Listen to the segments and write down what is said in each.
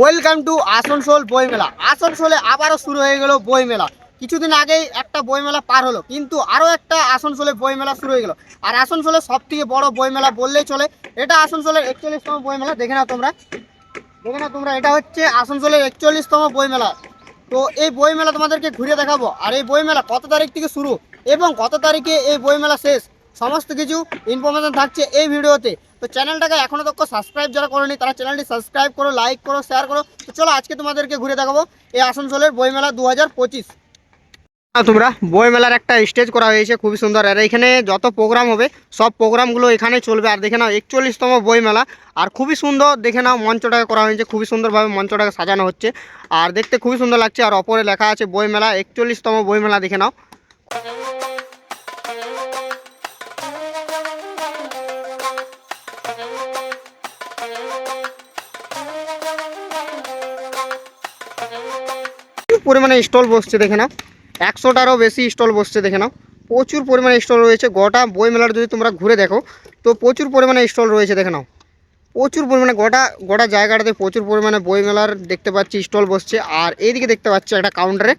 Welcome to Asansol বইমেলা। আসানসোলে আবারও শুরু হয়ে গেল বইমেলা। কিছুদিন আগেই একটা বইমেলা পার হলো, কিন্তু আরও একটা আসানসোলে বইমেলা শুরু হয়ে গেল। আর আসানসোলের সব থেকে বড় বইমেলা বললেই চলে। এটা আসানসোলের 41তম বইমেলা। দেখে নাও তোমরা এটা হচ্ছে আসানসোলের 41তম বইমেলা। তো এই বইমেলা তোমাদেরকে ঘুরে দেখাবো, আর এই বইমেলা কত তারিখ থেকে শুরু এবং কত তারিখে এই বইমেলা শেষ, সমস্ত কিছু ইনফরমেশন থাকছে এই ভিডিওতে। তো চ্যানেলটাকে এখনো তক সাবস্ক্রাইব যারা করেনি তারা চ্যানেলটি সাবস্ক্রাইব করো, লাইক করো, শেয়ার করো। তো চলো আজকে তোমাদেরকে ঘুরে দেখাবো এই আসানসোলের বইমেলা 2025। তোমরা বইমেলার একটা স্টেজ করা হয়েছে খুবই সুন্দর, আর এখানে যত প্রোগ্রাম হবে সব প্রোগ্রামগুলো এখানে চলবে। আর দেখে নাও 41তম বইমেলা, আর খুবই সুন্দর দেখে নাও মঞ্চটাকে করা হয়েছে, খুবই সুন্দরভাবে মঞ্চটাকে সাজানো হচ্ছে, আর দেখতে খুবই সুন্দর লাগছে। আর ওপরে লেখা আছে বইমেলা 41তম বইমেলা, দেখে নাও। পরিমাণে স্টল বসছে দেখে নাও, 100টারও বেশি স্টল বসছে দেখে নাও। প্রচুর পরিমাণে স্টল রয়েছে। গোটা বইমেলার যদি তোমরা ঘুরে দেখো তো প্রচুর পরিমাণে স্টল রয়েছে দেখে নাও। প্রচুর পরিমাণে গোটা জায়গাটাতে প্রচুর পরিমাণে বইমেলার দেখতে পাচ্ছি স্টল বসছে। আর এইদিকে দেখতে পাচ্ছি একটা কাউন্টারে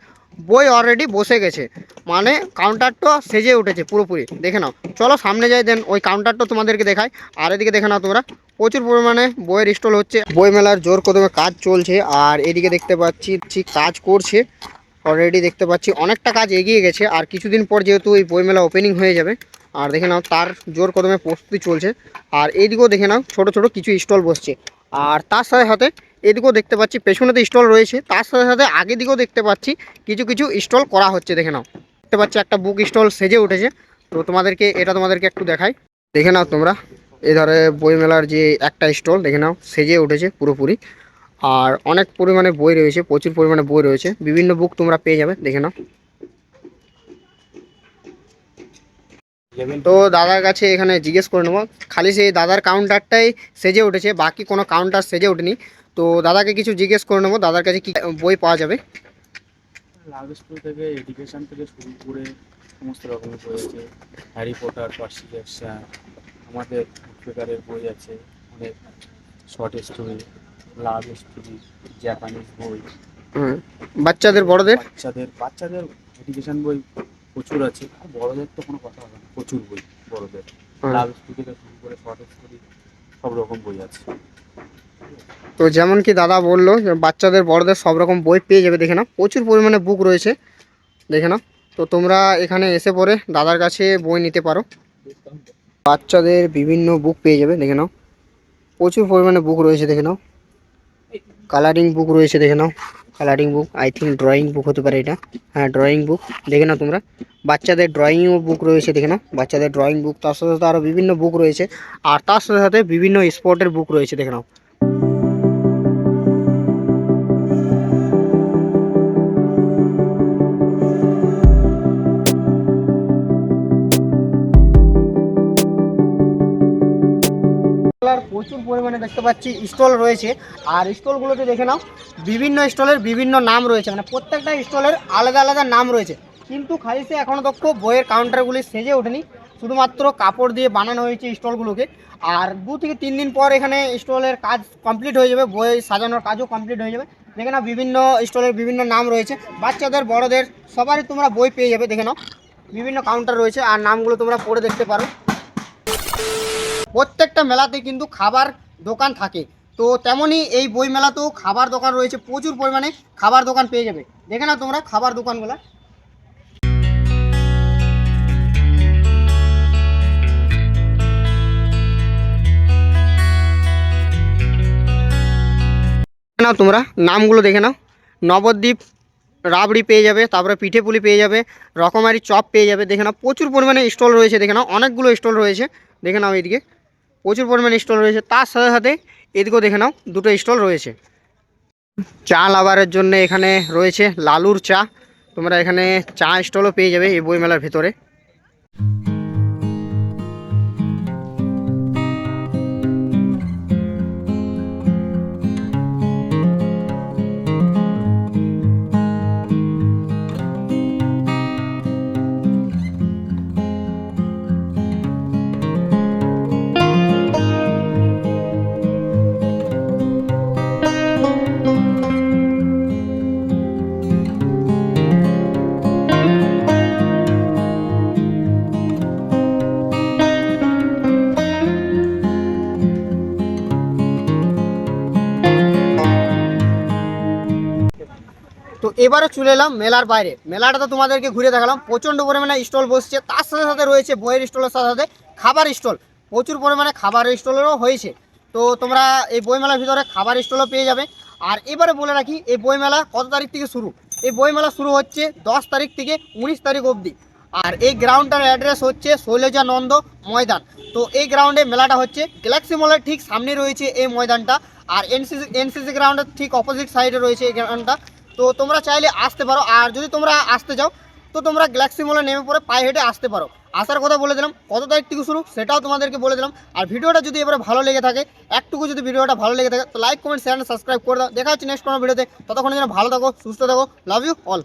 বই অলরেডি বসে গেছে, মানে কাউন্টারটা সেজে উঠেছে পুরোপুরি। দেখে নাও, চলো সামনে যাই, দেন ওই কাউন্টারটা তোমাদেরকে দেখাই। আর এদিকে দেখে নাও তোমরা প্রচুর পরিমাণে বইয়ের স্টল হচ্ছে। বইমেলার জোর কদমে কাজ চলছে। আর এদিকে দেখতে পাচ্ছি কাজ করছে অলরেডি, দেখতে পাচ্ছি অনেকটা কাজ এগিয়ে গেছে। আর কিছুদিন পর যেহেতু এই বইমেলা ওপেনিং হয়ে যাবে, আর দেখে নাও তার জোর কদমে প্রস্তুতি চলছে। আর এইদিকেও দেখে নাও ছোট ছোট কিছু স্টল বসছে। আর তার সাথে সাথে এদিকেও দেখতে পাচ্ছি পেছনেতে স্টল রয়েছে, তার সাথে সাথে আগের দিকেও দেখতে পাচ্ছি কিছু কিছু স্টল করা হচ্ছে। দেখে নাও, দেখতে পাচ্ছি একটা বুক স্টল সেজে উঠেছে। তো তোমাদেরকে একটু দেখাই। দেখে নাও তোমরা এই ধরে বইমেলার যে একটা স্টল দেখে নাও সেজে উঠেছে পুরোপুরি। আর অনেক পরিমাণে বই রয়েছে, প্রচুর পরিমাণে বই রয়েছে, বিভিন্ন বুক তোমরা পেয়ে যাবে দেখে নাও। তো দাদার কাছে এখানে জিজ্ঞেস করে নেবো, খালি সেই দাদার কাউন্টারটাই সেজে উঠেছে, বাকি কোনো কাউন্টার সেজে ওঠেনি। তো দাদাকে কিছু জিজ্ঞেস করে নেবো দাদার কাছে কি বই পাওয়া যাবে। লাভ স্কুল থেকে এডুকেশন থেকে শুরু করে সমস্ত রকমের বই আছে। হ্যারি পটার, পার্সি জ্যাকসন, আমাদের প্রকারের বই আছে অনেক, short story, love story, Japanese বই, বাচ্চাদের বাচ্চাদের এডুকেশন বই প্রচুর আছে। আর বড়দের তো কোনো কথা হবে না, প্রচুর বই বড়দের। লাভ স্টোরি থেকে শুরু করে শর্ট স্টোরি সব রকম বই আছে। তো যেমন কি দাদা বললো যে বাচ্চাদের বড়দের সব রকম বই পেয়ে যাবে দেখে নাও, প্রচুর পরিমাণে বুক রয়েছে দেখে নাও। তো তোমরা এখানে এসে পরে দাদার কাছে বই নিতে পারো, বাচ্চাদের বিভিন্ন বুক পেয়ে যাবে দেখে নাও। প্রচুর পরিমাণে বুক রয়েছে দেখে নাও। কালারিং বুক রয়েছে দেখে নাও, colouring book, I think drawing book হতে পারে এটা। হ্যাঁ, ড্রয়িং বুক দেখে নাও তোমরা। বাচ্চাদের ড্রয়িংও বুক রয়েছে দেখে নাও, বাচ্চাদের ড্রয়িং বুক, তার সাথে সাথে আরও বিভিন্ন বুক রয়েছে। আর তার সাথে সাথে বিভিন্ন স্পোর্টের বুক রয়েছে দেখে নাও। প্রচুর পরিমাণে দেখতে পাচ্ছি স্টল রয়েছে। আর স্টলগুলোতে দেখে নাও বিভিন্ন স্টলের বিভিন্ন নাম রয়েছে, মানে প্রত্যেকটা স্টলের আলাদা আলাদা নাম রয়েছে। কিন্তু খালি সে এখনও দক্ষ বইয়ের কাউন্টারগুলি সেজে ওঠেনি, শুধুমাত্র কাপড় দিয়ে বানানো হয়েছে স্টলগুলোকে। আর 2 থেকে 3 দিন পর এখানে স্টলের কাজ কমপ্লিট হয়ে যাবে, বই সাজানোর কাজও কমপ্লিট হয়ে যাবে। দেখে নাও বিভিন্ন স্টলের বিভিন্ন নাম রয়েছে, বাচ্চাদের বড়দের সবারই তোমরা বই পেয়ে যাবে দেখে নাও। বিভিন্ন কাউন্টার রয়েছে আর নামগুলো তোমরা পড়ে দেখতে পারো। প্রত্যেকটা মেলাতে কিন্তু খাবার দোকান থাকে, তো তেমনই এই বই মেলাতেও খাবার দোকান রয়েছে, প্রচুর পরিমাণে খাবার দোকান পেয়ে যাবে দেখে নাও তোমরা খাবার দোকানগুলো। নাও তোমরা নামগুলো দেখে নাও, নবদ্বীপ রাবড়ি পেয়ে যাবে, তারপরে পিঠে পুলি পেয়ে যাবে, রকমারি চপ পেয়ে যাবে দেখে নাও। প্রচুর পরিমাণে স্টল রয়েছে দেখে নাও, অনেকগুলো স্টল রয়েছে দেখে নাও। এইদিকে প্রচুর পরিমাণে স্টল রয়েছে, তার সাথে সাথে এদিকেও দেখে নাও দুটো স্টল রয়েছে। চা লাভারের জন্য এখানে রয়েছে লালুর চা, তোমরা এখানে চা স্টলও পেয়ে যাবে এই বইমেলার ভিতরে। এবারে চলে এলাম মেলার বাইরে। মেলাটা তো তোমাদেরকে ঘুরে দেখালাম, প্রচণ্ড পরিমাণে স্টল বসছে, তার সাথে সাথে রয়েছে বইয়ের স্টলের সাথে সাথে খাবার স্টল, প্রচুর পরিমাণে খাবার স্টলেরও হয়েছে। তো তোমরা এই বইমেলার ভিতরে খাবার স্টলও পেয়ে যাবে। আর এবারে বলে রাখি, এই বইমেলা কত তারিখ থেকে শুরু? এই বইমেলা শুরু হচ্ছে 10 তারিখ থেকে 19 তারিখ অবধি। আর এই গ্রাউন্ডটার অ্যাড্রেস হচ্ছে শৈলজানন্দ ময়দান। তো এই গ্রাউন্ডে মেলাটা হচ্ছে, গ্যালাক্সি মলের ঠিক সামনে রয়েছে এই ময়দানটা। আর এনসিসি গ্রাউন্ডের ঠিক অপোজিট সাইডে রয়েছে এই গ্রাউন্ডটা। তো তোমরা চাইলে আসতে পারো। আর যদি তোমরা আসতে চাও তো তোমরা গ্যালাক্সি মলে নেমে পড়ে পায়ে হেঁটে আসতে পারো। আসার কথা বলে দিলাম, কত তারিখ থেকে শুরু সেটাও তোমাদেরকে বলে দিলাম। আর ভিডিওটা যদি এবারে ভালো লেগে থাকে, একটুকু যদি ভিডিওটা ভালো লেগে থাকে, তো লাইক কমেন্ট শেয়ার সাবস্ক্রাইব করে দাও। দেখা হচ্ছে নেক্সট কোনো ভিডিওতে। ততক্ষণের জন্য ভালো থাকো, সুস্থ থাকো, লাভ ইউ অল।